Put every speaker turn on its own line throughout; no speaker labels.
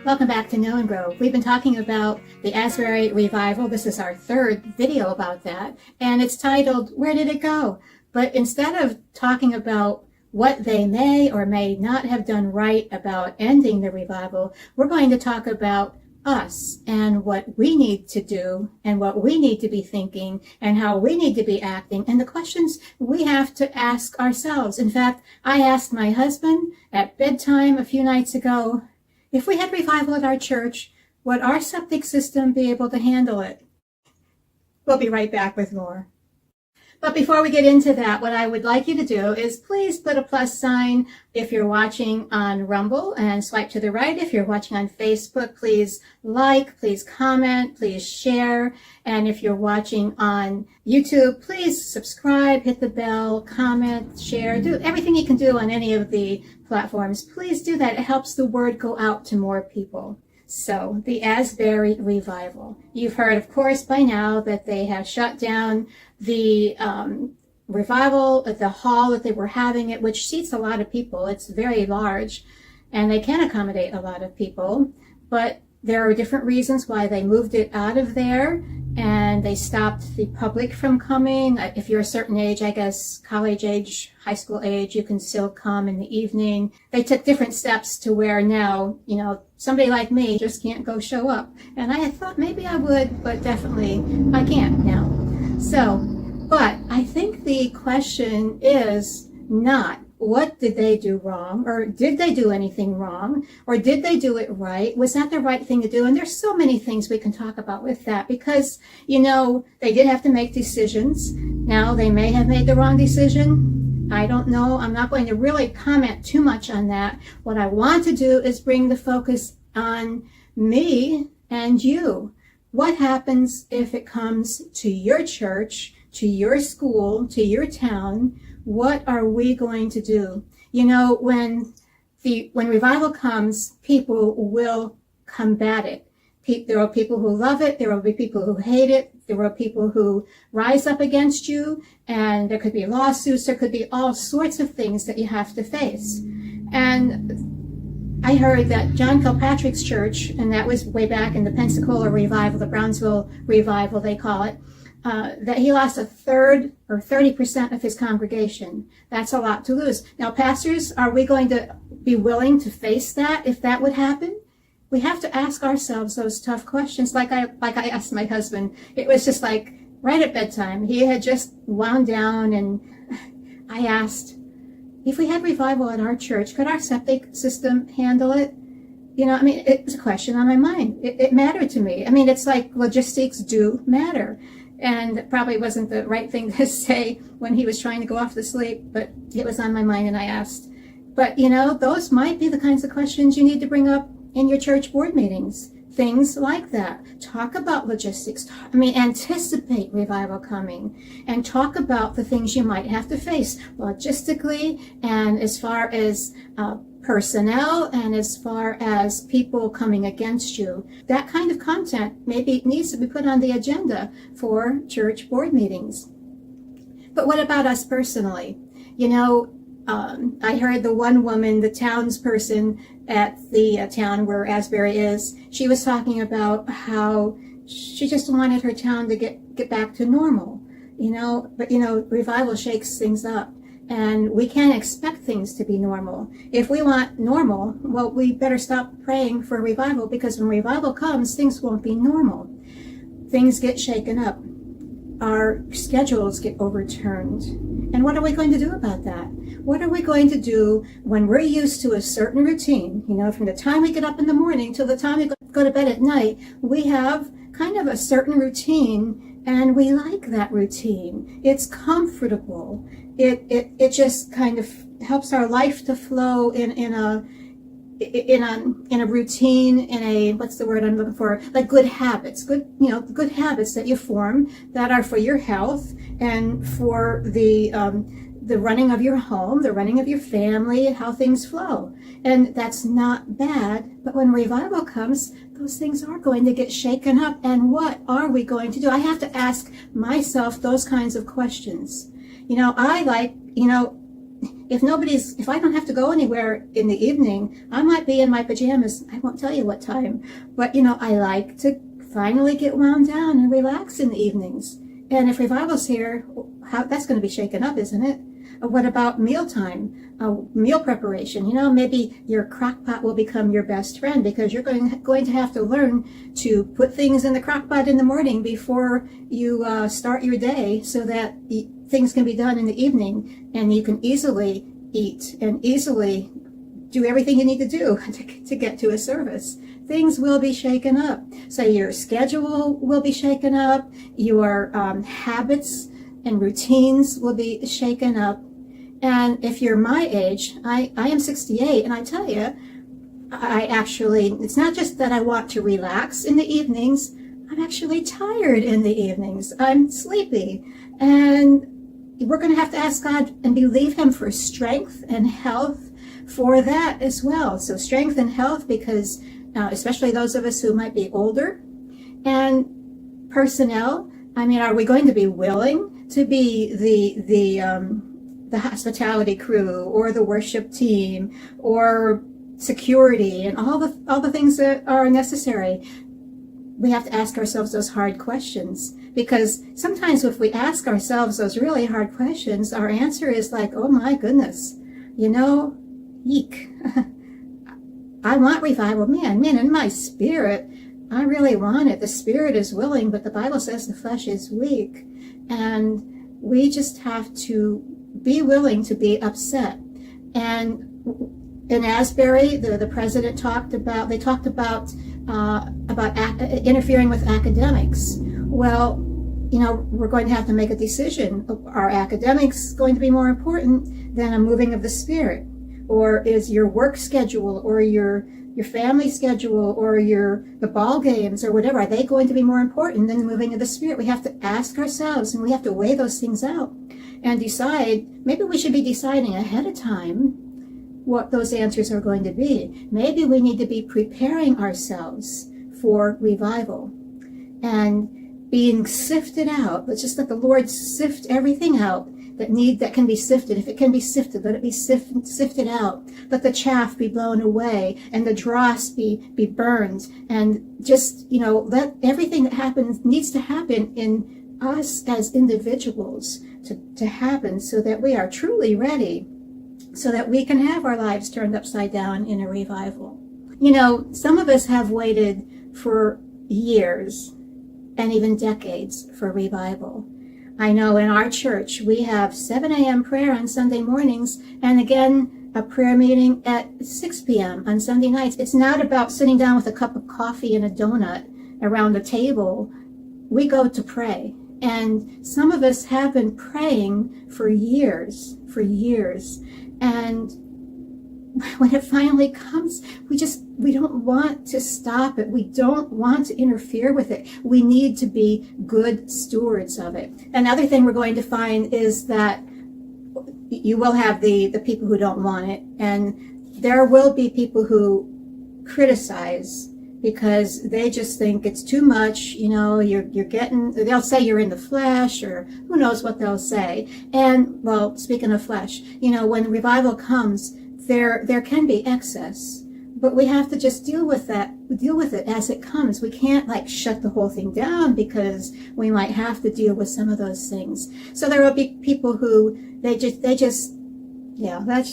Welcome back to Know and Grow. We've been talking about the Asbury revival. This is our third video about that, and it's titled, Where Did It Go? But instead of talking about what they may or may not have done right about ending the revival, we're going to talk about us and what we need to do and what we need to be thinking and how we need to be acting and the questions we have to ask ourselves. In fact, I asked my husband at bedtime a few nights ago, if we had revival at our church, would our septic system be able to handle it? We'll be right back with more. But before we get into that, what I would like you to do is please put a plus sign if you're watching on Rumble and swipe to the right. If you're watching on Facebook, please like, please comment, please share. And if you're watching on YouTube, please subscribe, hit the bell, comment, share, do everything you can do on any of the platforms. Please do that. It helps the word go out to more people. So, the Asbury revival. You've heard, of course, by now that they have shut down the revival at the hall that they were having it, which seats a lot of people. It's very large, and they can accommodate a lot of people. But there are different reasons why they moved it out of there, and they stopped the public from coming. If you're a certain age, I guess college age, high school age, you can still come in the evening. They took different steps to where now, somebody like me just can't go show up. And I had thought maybe I would, but definitely I can't now. So, but I think the question is not, what did they do wrong? Or did they do anything wrong? Or did they do it right? Was that the right thing to do? And there's so many things we can talk about with that because, they did have to make decisions. Now, they may have made the wrong decision. I don't know. I'm not going to really comment too much on that. What I want to do is bring the focus on me and you. What happens if it comes to your church, to your school, to your town? What are we going to do? When revival comes, people will combat it. There are people who love it. There will be people who hate it. There are people who rise up against you, and there could be lawsuits. There could be all sorts of things that you have to face. And I heard that John Kilpatrick's church, and that was way back in the Pensacola revival, the Brownsville revival, they call it, that he lost a third or 30% of his congregation. That's a lot to lose. Now, pastors, are we going to be willing to face that if that would happen? We have to ask ourselves those tough questions. Like I asked my husband, it was just like right at bedtime. He had just wound down, and I asked, if we had revival at our church, could our septic system handle it? It was a question on my mind. It mattered to me. It's like logistics do matter. And it probably wasn't the right thing to say when he was trying to go off to sleep, but it was on my mind and I asked. But, those might be the kinds of questions you need to bring up in your church board meetings. Things like that. Talk about logistics. Anticipate revival coming and talk about the things you might have to face logistically and as far as personnel and as far as people coming against you. That kind of content maybe needs to be put on the agenda for church board meetings. But what about us personally? I heard the one woman, the townsperson at the town where Asbury is, she was talking about how she just wanted her town to get back to normal, but revival shakes things up. And we can't expect things to be normal. If we want normal, well, we better stop praying for revival, because when revival comes, things won't be normal. Things get shaken up. Our schedules get overturned. And what are we going to do about that? What are we going to do when we're used to a certain routine? From the time we get up in the morning till the time we go to bed at night, we have kind of a certain routine, and we like that routine. It's comfortable. It just kind of helps our life to flow in a routine, in a, what's the word I'm looking for? Like good habits, good habits that you form that are for your health and for the running of your home, the running of your family, and how things flow. And that's not bad. But when revival comes, those things are going to get shaken up. And what are we going to do? I have to ask myself those kinds of questions. if I don't have to go anywhere in the evening, I might be in my pajamas. I won't tell you what time, but I like to finally get wound down and relax in the evenings. And if revival's here, that's going to be shaken up, isn't it? What about mealtime, meal preparation? Maybe your crock pot will become your best friend, because you're going to have to learn to put things in the crock pot in the morning before you start your day, so that things can be done in the evening, and you can easily eat and easily do everything you need to do to get to a service. Things will be shaken up. So your schedule will be shaken up. Your habits and routines will be shaken up. And if you're my age, I am 68, and I tell you, it's not just that I want to relax in the evenings, I'm actually tired in the evenings. I'm sleepy. And we're going to have to ask God and believe Him for strength and health for that as well. So strength and health, because especially those of us who might be older, and personnel. Are we going to be willing to be the hospitality crew, or the worship team, or security, and all the things that are necessary? We have to ask ourselves those hard questions, because sometimes if we ask ourselves those really hard questions, our answer is like, oh my goodness, eek. I want revival. Man, in my spirit, I really want it. The spirit is willing, but the Bible says the flesh is weak. And we just have to be willing to be upset. And in Asbury, the president talked about interfering with academics. Well, we're going to have to make a decision. Are academics going to be more important than a moving of the Spirit? Or is your work schedule, or your family schedule, or the ball games, or whatever, are they going to be more important than the moving of the Spirit? We have to ask ourselves, and we have to weigh those things out and decide. Maybe we should be deciding ahead of time what those answers are going to be. Maybe we need to be preparing ourselves for revival and being sifted out. Let's just let the Lord sift everything out that can be sifted. If it can be sifted, let it be sifted out. Let the chaff be blown away, and the dross be burned, and just let everything that needs to happen in us as individuals to happen, so that we are truly ready, so that we can have our lives turned upside down in a revival. Some of us have waited for years and even decades for revival. I know in our church we have 7 a.m. prayer on Sunday mornings, and again a prayer meeting at 6 p.m. on Sunday nights. It's not about sitting down with a cup of coffee and a donut around the table. We go to pray. And some of us have been praying for years. And when it finally comes, we don't want to stop it. We don't want to interfere with it. We need to be good stewards of it. Another thing we're going to find is that you will have the people who don't want it, and there will be people who criticize because they just think it's too much. They'll say you're in the flesh, or who knows what they'll say. And well, speaking of flesh, when revival comes, there can be excess, but we have to just deal with it as it comes. We can't shut the whole thing down, because we might have to deal with some of those things. So there will be people who that's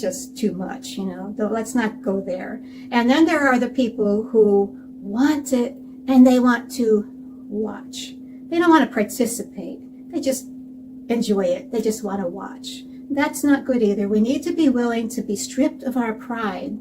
just too much, let's not go there. And then there are the people who want it, and they want to watch. They don't want to participate. They just enjoy it. They just want to watch. That's not good either. We need to be willing to be stripped of our pride,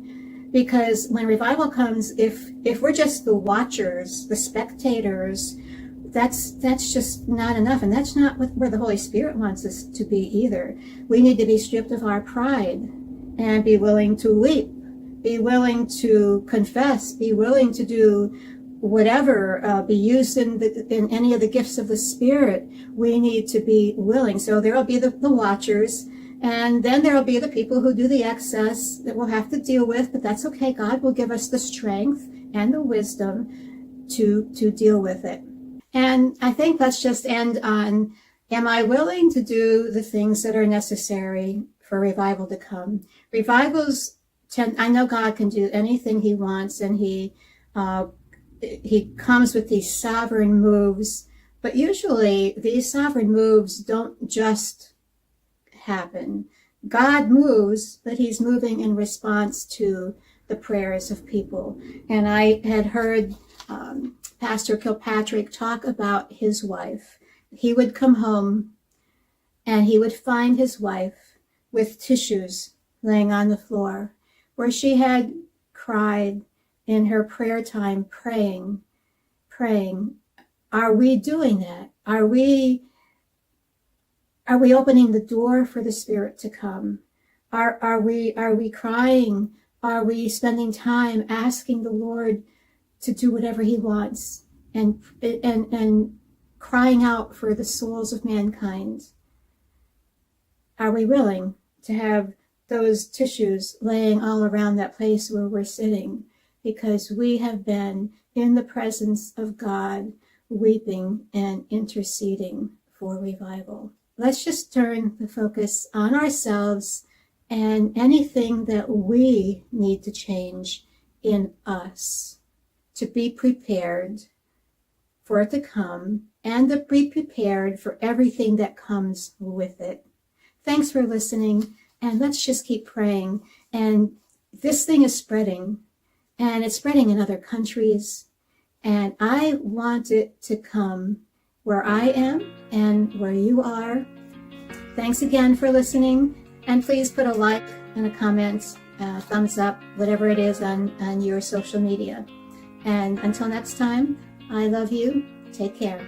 because when revival comes, if we're just the watchers, the spectators, that's just not enough, and that's not where the Holy Spirit wants us to be either. We need to be stripped of our pride and be willing to weep, be willing to confess, be willing to do whatever, be used in any of the gifts of the Spirit. We need to be willing. So there will be the watchers, and then there will be the people who do the excess that we'll have to deal with, but that's okay. God will give us the strength and the wisdom to deal with it. And I think let's just end on, am I willing to do the things that are necessary for revival to come. Revivals I know God can do anything he wants, and he comes with these sovereign moves, but usually these sovereign moves don't just happen. God moves, but he's moving in response to the prayers of people. And I had heard Pastor Kilpatrick talk about his wife. He would come home and he would find his wife with tissues laying on the floor where she had cried in her prayer time, praying. Are we doing that? Are we opening the door for the Spirit to come? Are we crying? Are we spending time asking the Lord to do whatever he wants and crying out for the souls of mankind? Are we willing to have those tissues laying all around that place where we're sitting because we have been in the presence of God, weeping and interceding for revival? Let's just turn the focus on ourselves and anything that we need to change in us to be prepared for it to come and to be prepared for everything that comes with it. Thanks for listening, and let's just keep praying. And this thing is spreading, and it's spreading in other countries, and I want it to come where I am and where you are. Thanks again for listening, and please put a like and a comment, thumbs up, whatever it is on your social media. And until next time, I love you. Take care.